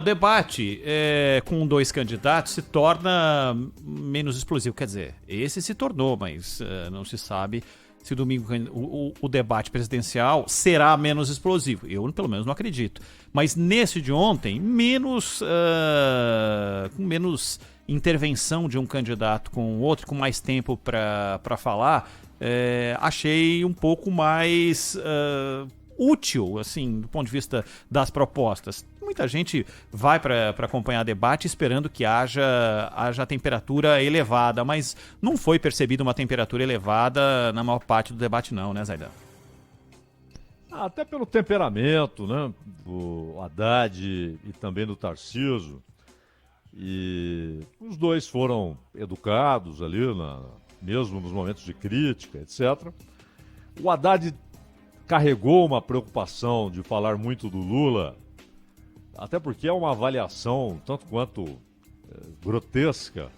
O debate com dois candidatos se torna menos explosivo. Quer dizer, esse se tornou, mas não se sabe se domingo o debate presidencial será menos explosivo. Eu, pelo menos, não acredito. Mas nesse de ontem, com menos intervenção de um candidato com o outro, com mais tempo para falar, achei um pouco mais útil, assim, do ponto de vista das propostas. Muita gente vai para acompanhar debate esperando que haja temperatura elevada, mas não foi percebida uma temperatura elevada na maior parte do debate não, né, Zaidan? Até pelo temperamento, né, do Haddad e também do Tarcísio. E os dois foram educados ali, mesmo nos momentos de crítica, etc. O Haddad carregou uma preocupação de falar muito do Lula, até porque é uma avaliação tanto quanto grotesca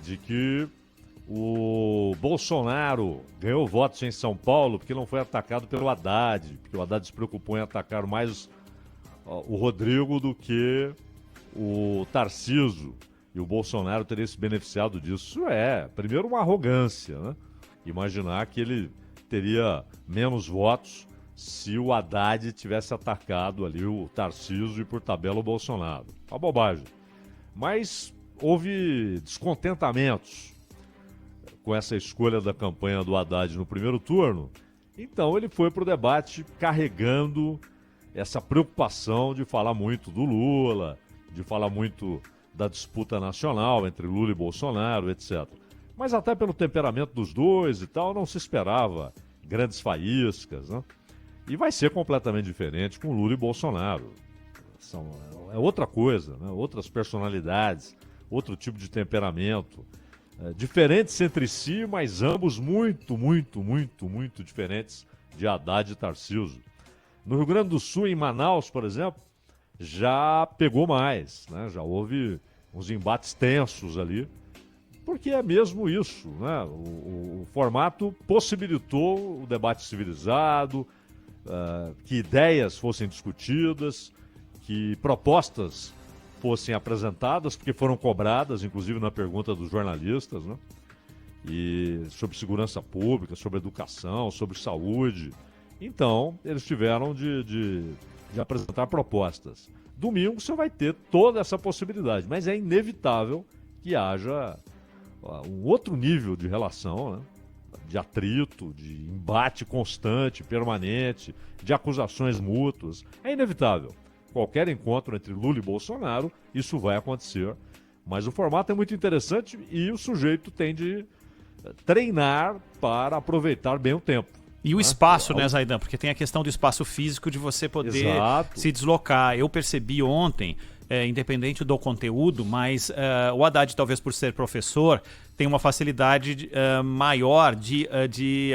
de que o Bolsonaro ganhou votos em São Paulo porque não foi atacado pelo Haddad, porque o Haddad se preocupou em atacar mais o Rodrigo do que o Tarcísio, e o Bolsonaro teria se beneficiado disso. Isso primeiro, uma arrogância, né? Imaginar que ele teria menos votos se o Haddad tivesse atacado ali o Tarcísio e, por tabela, o Bolsonaro. Uma bobagem. Mas houve descontentamentos com essa escolha da campanha do Haddad no primeiro turno. Então ele foi para o debate carregando essa preocupação de falar muito do Lula, de falar muito da disputa nacional entre Lula e Bolsonaro, etc. Mas até pelo temperamento dos dois e tal, não se esperava grandes faíscas, né? E vai ser completamente diferente com Lula e Bolsonaro. É outra coisa, né? Outras personalidades, outro tipo de temperamento. Diferentes entre si, mas ambos muito, muito, muito, muito diferentes de Haddad e Tarcísio. No Rio Grande do Sul, em Manaus, por exemplo, já pegou mais, né? Já houve uns embates tensos ali, porque é mesmo isso, né? O formato possibilitou o debate civilizado, que ideias fossem discutidas, que propostas fossem apresentadas, porque foram cobradas, inclusive na pergunta dos jornalistas, né? E sobre segurança pública, sobre educação, sobre saúde. Então, eles tiveram de apresentar propostas. Domingo você vai ter toda essa possibilidade, mas é inevitável que haja um outro nível de relação, né? De atrito, de embate constante, permanente, de acusações mútuas. É inevitável. Qualquer encontro entre Lula e Bolsonaro, isso vai acontecer. Mas o formato é muito interessante e o sujeito tem de treinar para aproveitar bem o tempo. E o espaço, né, Zaidan? Porque tem a questão do espaço físico de você poder se deslocar. Eu percebi ontem, independente do conteúdo, mas o Haddad, talvez por ser professor, tem uma facilidade maior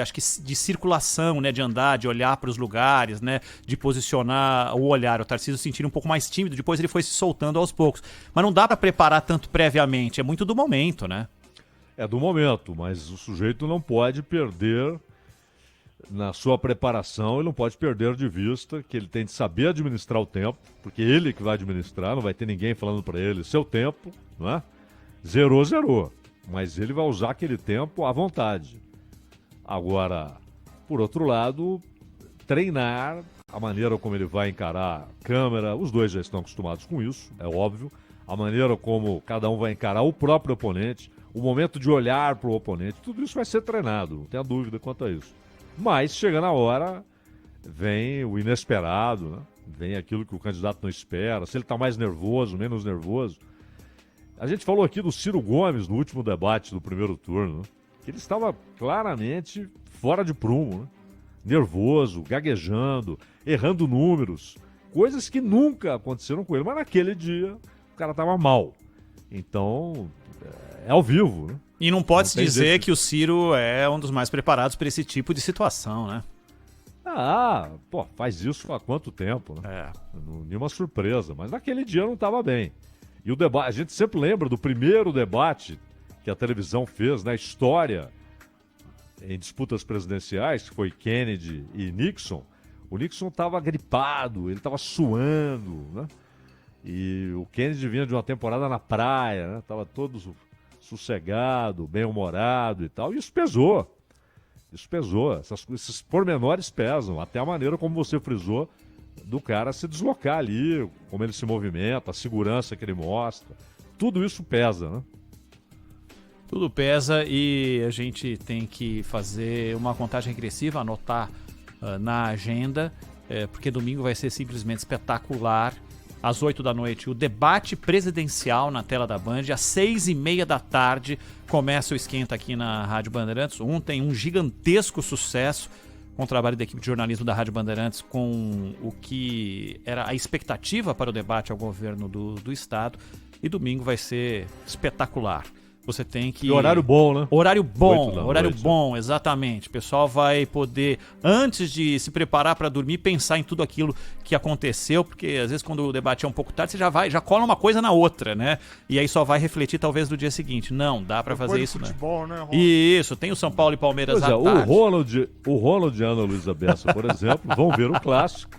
acho que de circulação, né, de andar, de olhar para os lugares, né, de posicionar o olhar. O Tarcísio se sentir um pouco mais tímido, depois ele foi se soltando aos poucos. Mas não dá para preparar tanto previamente, é muito do momento, né? É do momento, mas o sujeito não pode perder, na sua preparação, ele não pode perder de vista que ele tem de saber administrar o tempo, porque ele que vai administrar, não vai ter ninguém falando para ele seu tempo, não é? Zerou, zerou. Mas ele vai usar aquele tempo à vontade. Agora, por outro lado, treinar a maneira como ele vai encarar a câmera, os dois já estão acostumados com isso, é óbvio, a maneira como cada um vai encarar o próprio oponente, o momento de olhar para o oponente, tudo isso vai ser treinado, não tenha dúvida quanto a isso. Mas, chegando a hora, vem o inesperado, né? Vem aquilo que o candidato não espera, se ele está mais nervoso, menos nervoso. A gente falou aqui do Ciro Gomes no último debate do primeiro turno, né? Que ele estava claramente fora de prumo, né? Nervoso, gaguejando, errando números, coisas que nunca aconteceram com ele, mas naquele dia o cara estava mal. Então, é ao vivo, né? E não pode-se dizer que o Ciro é um dos mais preparados para esse tipo de situação, né? Faz isso há quanto tempo, né? Nenhuma surpresa, mas naquele dia não estava bem. E o debate, a gente sempre lembra do primeiro debate que a televisão fez na história em disputas presidenciais, que foi Kennedy e Nixon. O Nixon estava gripado, ele estava suando, né? E o Kennedy vinha de uma temporada na praia, né? Tava todo sossegado, bem-humorado e tal. E isso pesou. Isso pesou. Esses pormenores pesam. Até a maneira como você frisou do cara se deslocar ali, como ele se movimenta, a segurança que ele mostra. Tudo isso pesa, né? Tudo pesa e a gente tem que fazer uma contagem regressiva, anotar na agenda, porque domingo vai ser simplesmente espetacular. Às 8 da noite, o debate presidencial na tela da Band. Às 6h30 da tarde começa o esquenta aqui na Rádio Bandeirantes. Ontem, um gigantesco sucesso com o trabalho da equipe de jornalismo da Rádio Bandeirantes, com o que era a expectativa para o debate ao governo do Estado. E domingo vai ser espetacular. Você tem que... E horário bom, né? Horário bom, exatamente. O pessoal vai poder, antes de se preparar para dormir, pensar em tudo aquilo que aconteceu, porque às vezes quando o debate é um pouco tarde, você já cola uma coisa na outra, né? E aí só vai refletir talvez no dia seguinte. Não, dá para fazer isso, futebol, né? Ronald? Isso, tem o São Paulo e Palmeiras à tarde. O Ronald e a Ana Luísa Bessa, por exemplo, vão ver o clássico.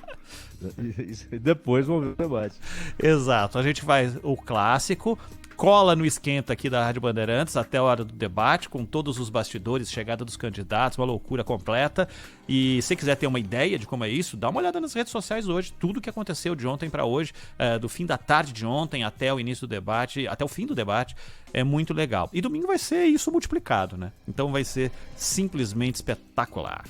E depois vão ver o debate. Exato, a gente vai o clássico, cola no esquenta aqui da Rádio Bandeirantes até a hora do debate, com todos os bastidores, chegada dos candidatos, uma loucura completa. E se quiser ter uma ideia de como é isso, dá uma olhada nas redes sociais hoje, tudo que aconteceu de ontem para hoje, do fim da tarde de ontem até o início do debate, até o fim do debate, é muito legal. E domingo vai ser isso multiplicado, né? Então vai ser simplesmente espetacular.